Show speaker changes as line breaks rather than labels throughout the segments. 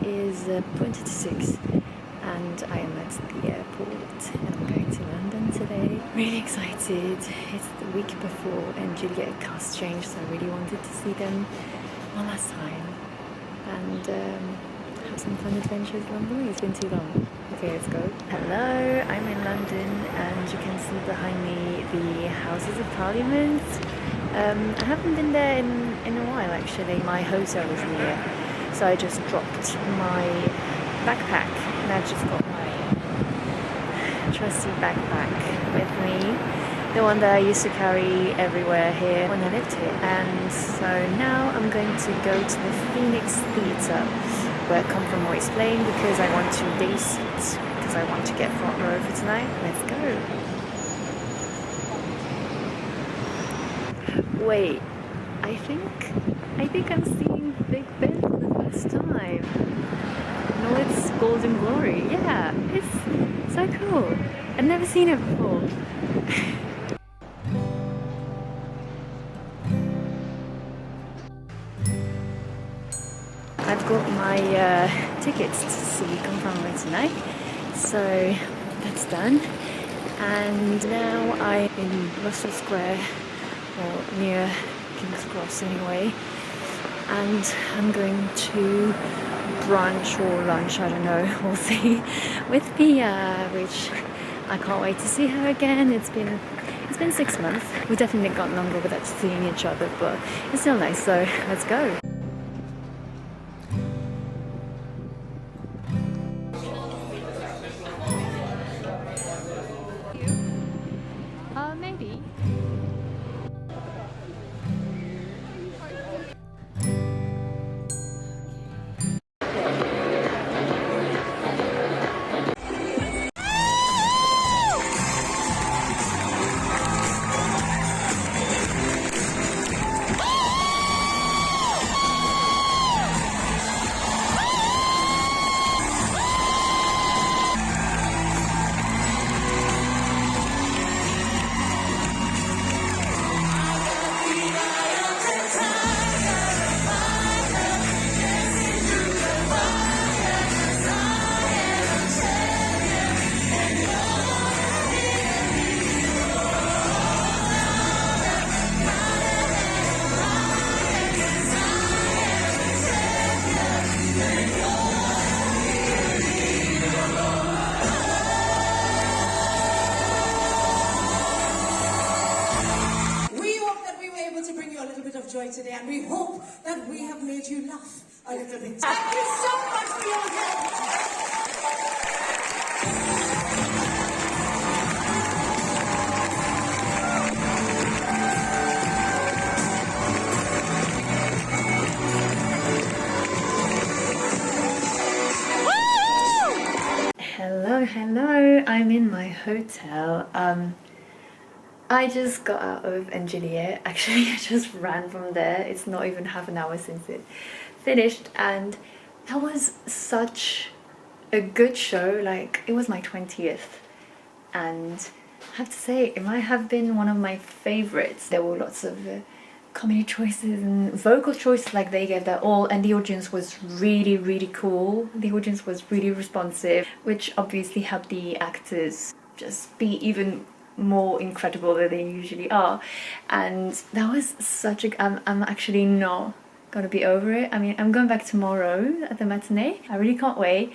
is 6 and I am at the airport and I'm going to London today. Really excited. It's the week before and Juliet cast changed, so I really wanted to see them one last time and have some fun adventures along the way. It's been too long. Okay, let's go. Hello, I'm in London and you can see behind me the Houses of Parliament. I haven't been there in a while actually. My hotel is near, so I just dropped my backpack and I just got my trusty backpack with me, the one that I used to carry everywhere here when I lived here. And so now I'm going to go to the Phoenix Theatre where Come From Away is playing because I want 2 day seats because I want to get front row for tonight. Let's go. Wait, I think I'm seeing Big Ben for the first time. No, it's Golden Glory. Yeah, it's so cool. I've never seen it before. I've got my tickets to see Come From Away tonight, so that's done. And now I'm in Russell Square, or near King's Cross anyway, and I'm going to brunch or lunch, I don't know, we'll see, with Pia, which I can't wait to see her again. It's been 6 months. We definitely got longer without seeing each other, but it's still nice, so let's go. Maybe.
Joy today, and we hope that we have made you laugh a little bit. Thank you so much for your help.
Hello, I'm in my hotel. I just got out of Engineer. Actually, I just ran from there. It's not even half an hour since it finished, and that was such a good show. Like, it was my 20th, and I have to say, it might have been one of my favorites. There were lots of comedy choices and vocal choices, like they gave that all, and the audience was really cool. The audience was really responsive, which obviously helped the actors just be even more incredible than they usually are. And that was such a I'm actually not gonna be over it. I mean, I'm going back tomorrow at the matinee. I really can't wait.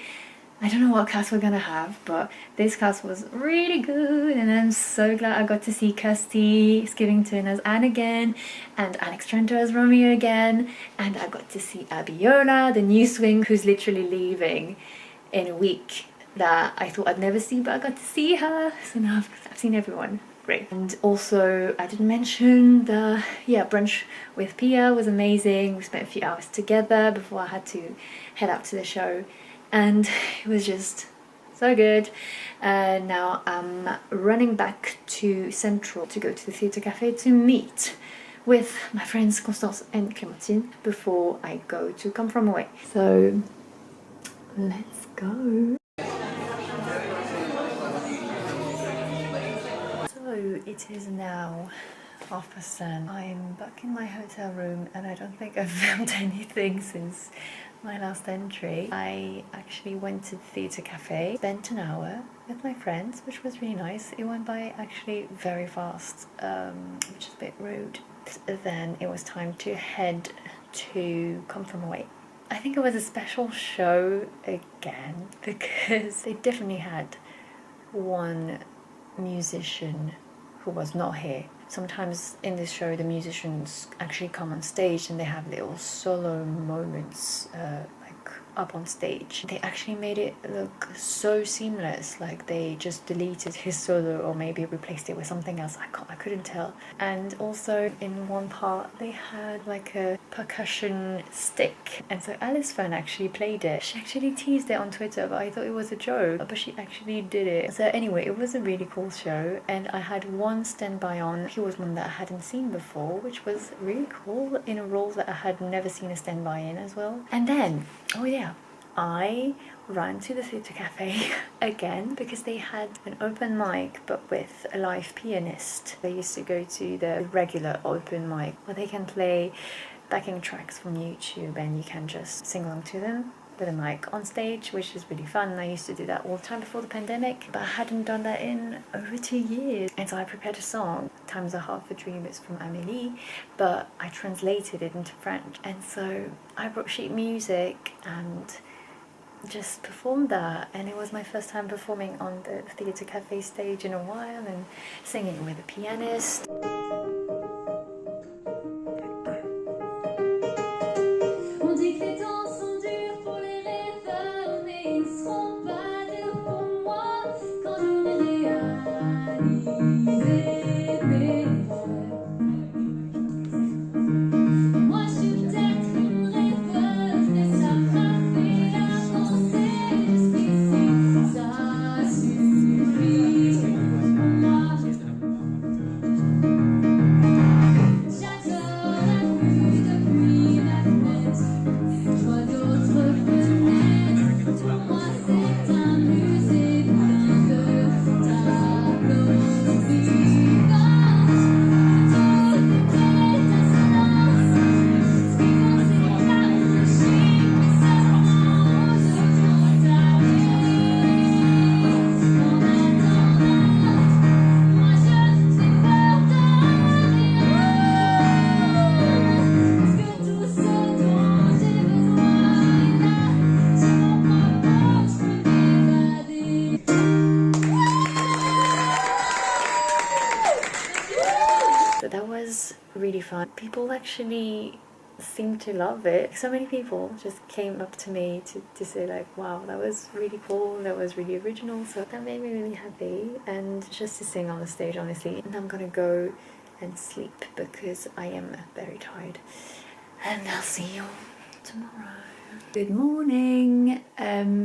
I don't know what cast we're gonna have, but this cast was really good, and I'm so glad I got to see Kirsty Skivington as Anne again, and Alex Trenter as Romeo again, and I got to see Abiola, the new swing, who's literally leaving in a week, that I thought I'd never see, but I got to see her, so now I've seen everyone. Great. And also, I didn't mention the brunch with Pia was amazing. We spent a few hours together before I had to head out to the show, and it was just so good. Now I'm running back to Central to go to the Theatre Cafe to meet with my friends Constance and Clémentine before I go to Come From Away. So let's go. So it is now 10:30. I'm back in my hotel room and I don't think I've filmed anything since my last entry, I actually went to the theatre cafe, spent an hour with my friends, which was really nice. It went by actually very fast, which is a bit rude. Then it was time to head to Come From Away. I think it was a special show again because they definitely had one musician who was not here. Sometimes in this show the musicians actually come on stage and they have little solo moments like up on stage. They actually made it look so seamless, like they just deleted his solo or maybe replaced it with something else. I couldn't tell. And also in one part they had like a percussion stick, and so Alice Fern actually played it. She actually teased it on Twitter, but I thought it was a joke, but she actually did it. So anyway, it was a really cool show, and I had one standby on. He was one that I hadn't seen before, which was really cool, in a role that I had never seen a standby in as well. And then, oh yeah, I ran to the theatre cafe again because they had an open mic but with a live pianist. They used to go to the regular open mic where they can play backing tracks from YouTube and you can just sing along to them with a mic on stage, which is really fun. I used to do that all the time before the pandemic, but I hadn't done that in over 2 years. And so I prepared a song, Times Are Hard for Dreamers from Amélie, but I translated it into French. And so I brought sheet music and just performed that, and it was my first time performing on the theatre cafe stage in a while and singing with a pianist. Really fun. People actually seemed to love it. So many people just came up to me to say like, wow, that was really cool, that was really original. So that made me really happy, and just to sing on the stage, honestly. And I'm gonna go and sleep because I am very tired, and I'll see you tomorrow. Good morning.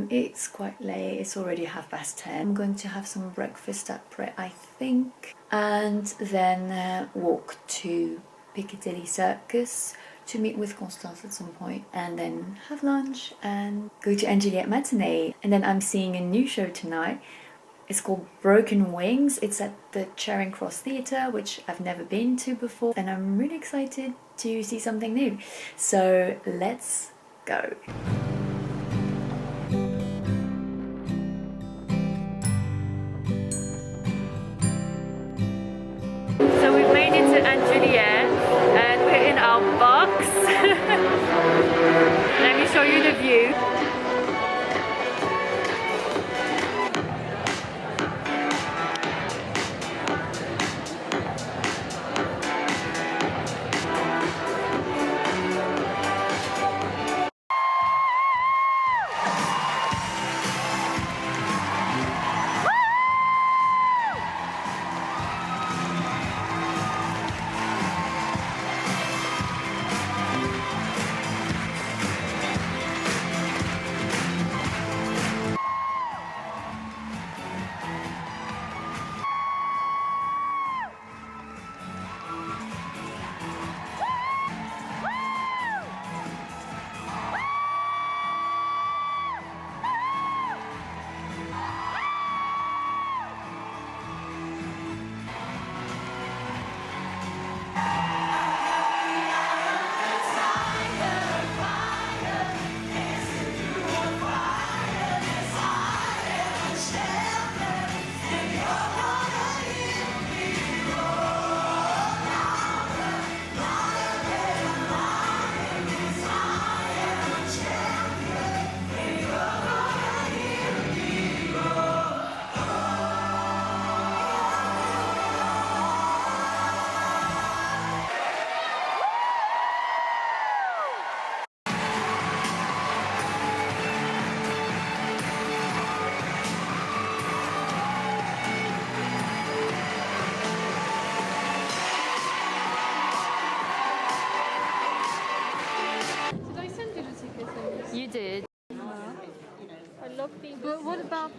It's quite late, it's already 10:30. I'm going to have some breakfast at Pret, I think, and then walk to Piccadilly Circus to meet with Constance at some point, and then have lunch and go to Anjuliette matinee. And then I'm seeing a new show tonight. It's called Broken Wings. It's at the Charing Cross Theatre, which I've never been to before, and I'm really excited to see something new. So let's go. So we've made it to Anjuliette and we're in our box. Let me show you the view. You did.
I love being. But what about?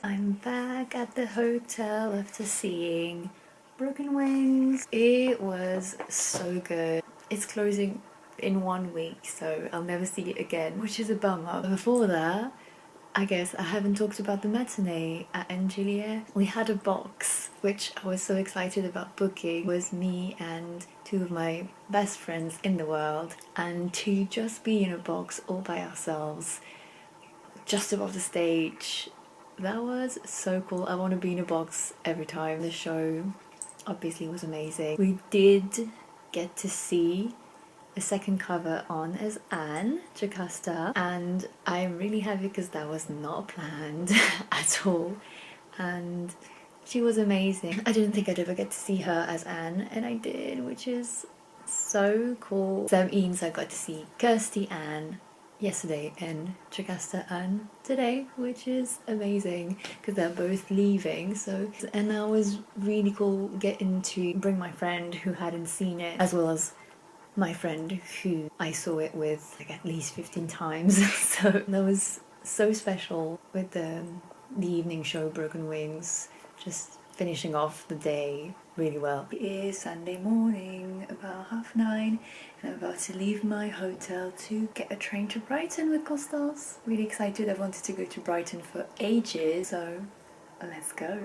I'm back at the hotel after seeing Broken Wings. It was so good. It's closing in 1 week, so I'll never see it again, which is a bummer. Before that, I guess I haven't talked about the matinee at Angelia. We had a box, which I was so excited about booking. It was me and two of my best friends in the world, and to just be in a box all by ourselves, just above the stage, that was so cool. I want to be in a box every time. The show obviously was amazing. We did get to see a second cover on as Anne Jocasta, and I'm really happy because that was not planned at all, and she was amazing. I didn't think I'd ever get to see her as Anne, and I did, which is so cool. So that means I got to see Kirsty Anne yesterday and Jocasta Anne today, which is amazing because they're both leaving. So, and that was really cool getting to bring my friend who hadn't seen it, as well as my friend who I saw it with like at least 15 times. So that was so special with the evening show Broken Wings, just finishing off the day really well. It is Sunday morning, about 9:30, and I'm about to leave my hotel to get a train to Brighton with Constance. Really excited. I wanted to go to Brighton for ages, so let's go.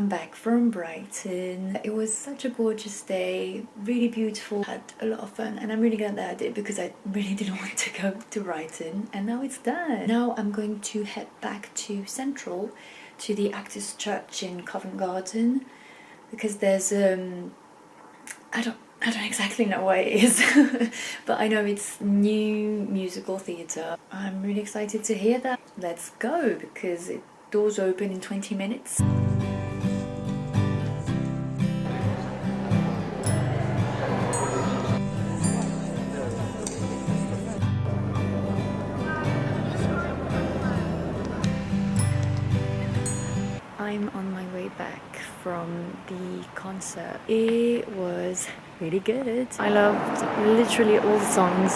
Back from Brighton. It was such a gorgeous day, really beautiful, had a lot of fun, and I'm really glad that I did because I really didn't want to go to Brighton, and now it's done. Now I'm going to head back to Central, to the Actors Church in Covent Garden, because there's I don't exactly know what it is, but I know it's new musical theatre. I'm really excited to hear that. Let's go, because doors open in 20 minutes. I'm on my way back from the concert. It was really good. I loved literally all the songs.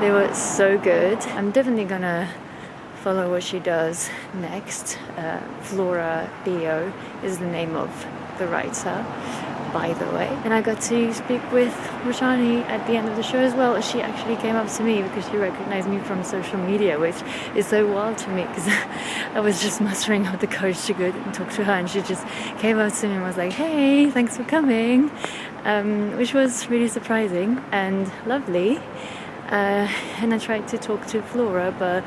They were so good. I'm definitely gonna follow what she does next. Flora Bio is the name of the writer, by the way. And I got to speak with Roshani at the end of the show as well. She actually came up to me because she recognized me from social media, which is so wild to me because I was just mustering up the courage to go and talk to her, and she just came up to me and was like, hey, thanks for coming, which was really surprising and lovely. And I tried to talk to Flora, but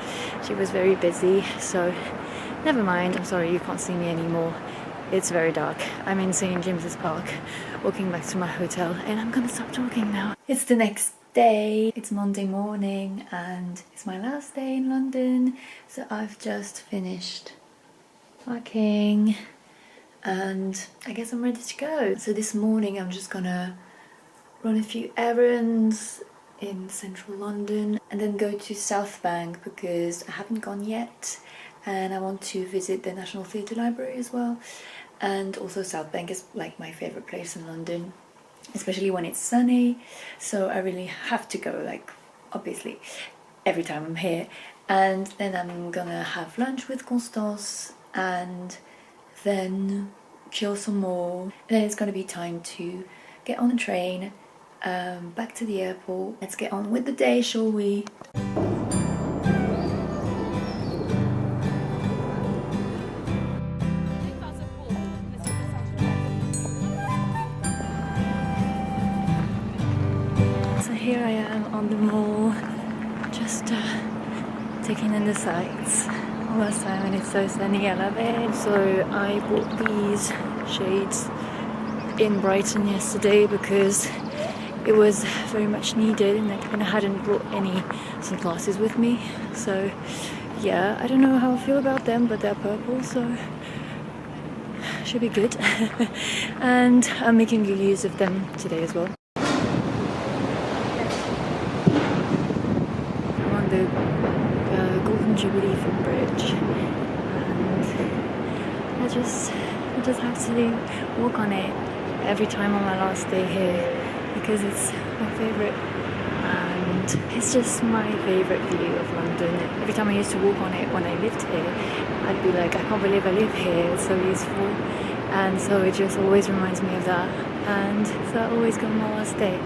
she was very busy, so never mind. I'm sorry you can't see me anymore. It's very dark. I'm in St. James's Park, walking back to my hotel, and I'm gonna stop talking now. It's the next day. It's Monday morning, and it's my last day in London, so I've just finished working, and I guess I'm ready to go. So this morning I'm just gonna run a few errands in central London and then go to South Bank because I haven't gone yet, and I want to visit the National Theatre Library as well. And also South Bank is like my favourite place in London, especially when it's sunny, so I really have to go, like obviously every time I'm here. And then I'm gonna have lunch with Constance and then chill some more, and then it's gonna be time to get on a train back to the airport. Let's get on with the day, shall we? around the mall, just taking in the sights. Last time and it's so sunny, I love it. So I bought these shades in Brighton yesterday because it was very much needed, and I hadn't brought any sunglasses with me. So yeah, I don't know how I feel about them, but they're purple, so should be good. And I'm making good use of them today as well. I'm on the Golden Jubilee Bridge, and I just have to walk on it every time on my last day here because it's my favourite, and it's just my favourite view of London. Every time I used to walk on it when I lived here, I'd be like, I can't believe I live here, it's so useful. And so it just always reminds me of that, and so I always go on my last day.